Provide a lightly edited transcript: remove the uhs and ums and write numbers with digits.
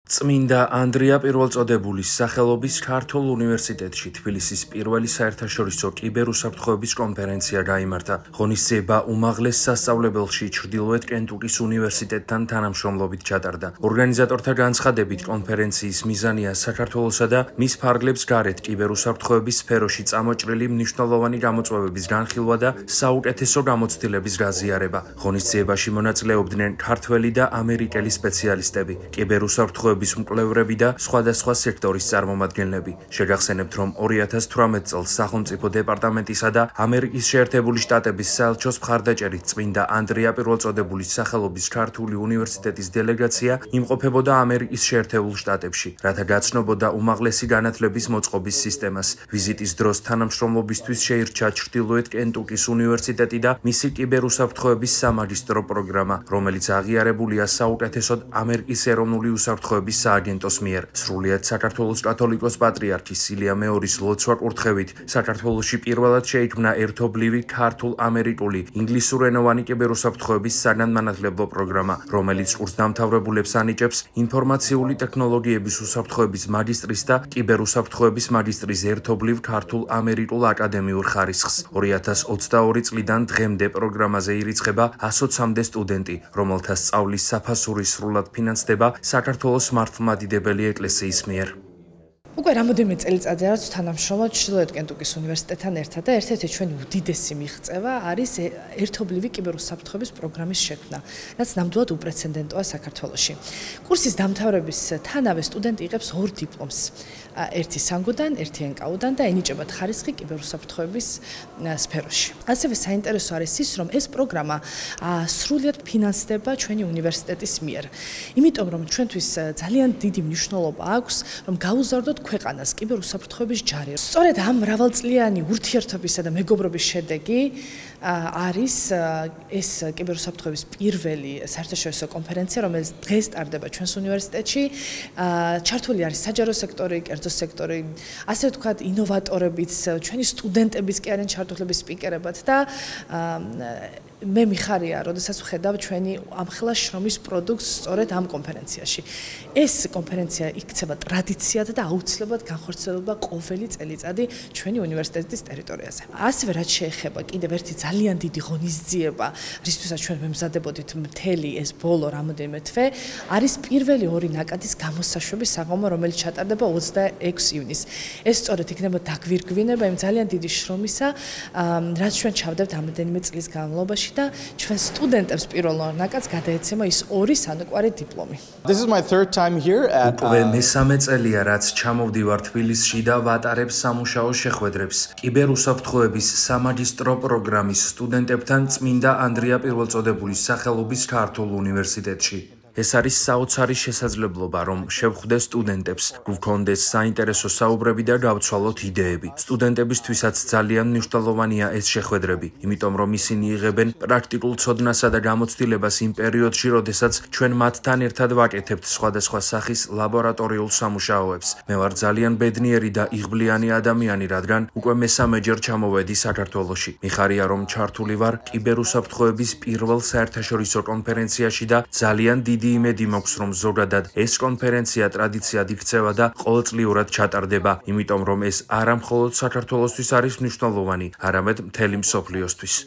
წმინდა ანდრია პირველწოდებულის სახელობის ქართულ უნივერსიტეტში თბილისის პირველი საერთაშორისო კიბერუსაფრთხოების კონფერენცია გაიმართა. ღონისძიება უმაღლეს სასწავლებელში ჩრდილოეთ კენტუკის უნივერსიტეტთან თანამშრომლობით ჩატარდა. ორგანიზატორთა განცხადებით, კონფერენციის მიზანია საქართველოსა და მის ფარგლებს გარეთ კიბერუსაფრთხოების სფეროში წამოჭრილი მნიშვნელოვანი გამოწვევების განხილვა და საუკეთესო გამოცდილების გაზიარება. ღონისძიებაში მონაწილეობდნენ ქართველი და ამერიკელი სპეციალისტები, კიბერუსაფრთხოების მკვლევრები და სხვადასხვა სექტორის წარმომადგენლები. შეგახსენებთ, რომ 2018 წელს სახელმწიფო დეპარტამენტისა და ამერიკის შეერთებული შტატების საელჩოს მხარდაჭერით წმინდა ანდრია პირველწოდებულის სახელობის ქართული უნივერსიტეტის დელეგაცია იმყოფებოდა ამერიკის შეერთებულ შტატებში, რათა გაცნობოდა უმაღლესი განათლების მოწყობის სისტემას. ვიზიტის დროს თანამშრომლობისთვის შეირჩა ჩრდილოეთ კენტუკის უნივერსიტეტი და მისი კიბერუსაფრთხოების სამაგისტრო პროგრამა, რომელიც აღიარებულია საუკეთესოდ ამერიკის ეროვნული უსაფრთხოების სააგენტოს მიერ. სრულიად საქართველოს კათოლიკოს პატრიარქის სილია მეორის ლოცვა-კურთხევით საქართველოში პირველად შეიქმნა ერთობლივი ქართულ-ამერიკული ინგლისურენოვანი კიბერუსაფრთხოების საგანმანათლებლო პროგრამა, რომელიც კურსდამთავრებულებს ანიჭებს ინფორმაციული ტექნოლოგიების უსაფრთხოების მაგისტრის და კიბერუსაფრთხოების მაგისტრის ერთობლივ ქართულ-ამერიკულ აკადემიურ ხარისხს. 2022 წლიდან დღემდე პროგრამაზე ირიცხება 120-მდე სტუდენტი, რომელთა სწავლის საფასური სრულად ფინანსდება საქართველოს მართლმადიდებელი ეკლესიის მიერ. უკვე რამოდენიმე წელიწადია, რაც თანამშრომლობთ ჩრდილოეთ კენტუკის უნივერსიტეტთან ერთად და ერთ-ერთი ჩვენი უდიდესი მიღწევა არის ერთობლივი კიბერუსაფრთხოების პროგრამის შექმნა, რაც ნამდვილად უპრეცედენტოა საქართველოში. კურსის დამთავრებისთანავე სტუდენტი იღებს 2 დიპლომს, ერთი სანგოდან, ერთი ენკაუდან და ენიჭებათ ხარისხი კიბერუსაფრთხოების სფეროში. ასევე საინტერესო არის ის, რომ ეს პროგრამა სრულად ფინანსდება ჩვენი უნივერსიტეტის მიერ. იმიტომ რომ ჩვენთვის ძალიან დიდი მნიშვნელობა აქვს, რომ გაუზარდოთ ქვეყანას კიბერუსაფრთხოების ჯარი. სწორედ ამ მრავალწლიანი ურთიერთობისა და მეგობრობის შედეგი არის ეს კიბერუსაფრთხოების პირველი საერთაშორისო კონფერენცია, რომელიც დღეს ტარდება ჩვენს უნივერსიტეტში. ჩართული არის საჯარო სექტორი, კერძო სექტორი, ასე ვთქვათ, ინოვატორებიც, ჩვენი სტუდენტებიც კი არიან ჩართულები სპიკერებად და მე მიხარია, როდესაც ვხედავ ჩვენი ამხელა შრომის პროდუქტს სწორედ ამ კონფერენციაში. ეს კონფერენცია იქცევა ტრადიციად და აუცილებლად განხორციელდება ყოველი წელიწადი ჩვენი უნივერსიტეტის ტერიტორიაზე. ასევე რაც შეეხება კიდევ ერთი ძალიან დიდი ღონისძიება, რისთვისაც ჩვენ ვემზადებოდით მთელი ეს ბოლო რამოდენიმე თვე, არის პირველი 2 ნაკადის გამოსაშვების საღამო, რომელიც ჩატარდება 26 ივნისს. ეს სწორედ იქნება დაგვირგვინება იმ ძალიან დიდი შრომისა, რაც ჩვენ ჩავდებთ ამდენიმე წლის განმავლობაში და ჩვენ სტუდენტებს პირველ ნაკადს გადაეცემა ის 2 სანუკვარი დიპლომი. This is my third time here at უკვე მესამე წელია, რაც ჩამოვდივარ თბილისში და ვატარებ სამუშაო შეხვედრებს კიბერუსაფრთხოების სამაგისტრო პროგრამის სტუდენტებთან წმინდა ანდრია პირველწოდებულის სახელობის ქართულ უნივერსიტეტში. ეს არის საოცარი შესაძლებლობა, რომ შევხვდე სტუდენტებს, გვქონდეს საინტერესო საუბრები და გავცვალოთ იდეები. სტუდენტებისთვისაც ძალიან მნიშვნელოვანია ეს შეხვედრები, იმიტომ რომ ისინი იღებენ პრაქტიკულ ცოდნასა და გამოცდილებას იმ პერიოდში, როდესაც ჩვენ მათთან ერთად ვაკეთებთ სხვადასხვა სახის ლაბორატორიულ სამუშაოებს. მე ვარ ძალიან ბედნიერი და იღბლიანი ადამიანი, რადგან უკვე მესამეჯერ ჩამოვედი საქართველოში. მიხარია, რომ ჩართული ვარ კიბერუსაფრთხოების პირველ საერთაშორისო კონფერენციაში და ძალიან დიდი იმედი მაქვს, რომ ზოგადად ეს კონფერენცია ტრადიციად იქცევა და ყოველწლიურად ჩატარდება, იმიტომ რომ ეს არა მხოლოდ საქართველოსთვის არის მნიშვნელოვანი, არამედ მთელი მსოფლიოსთვის.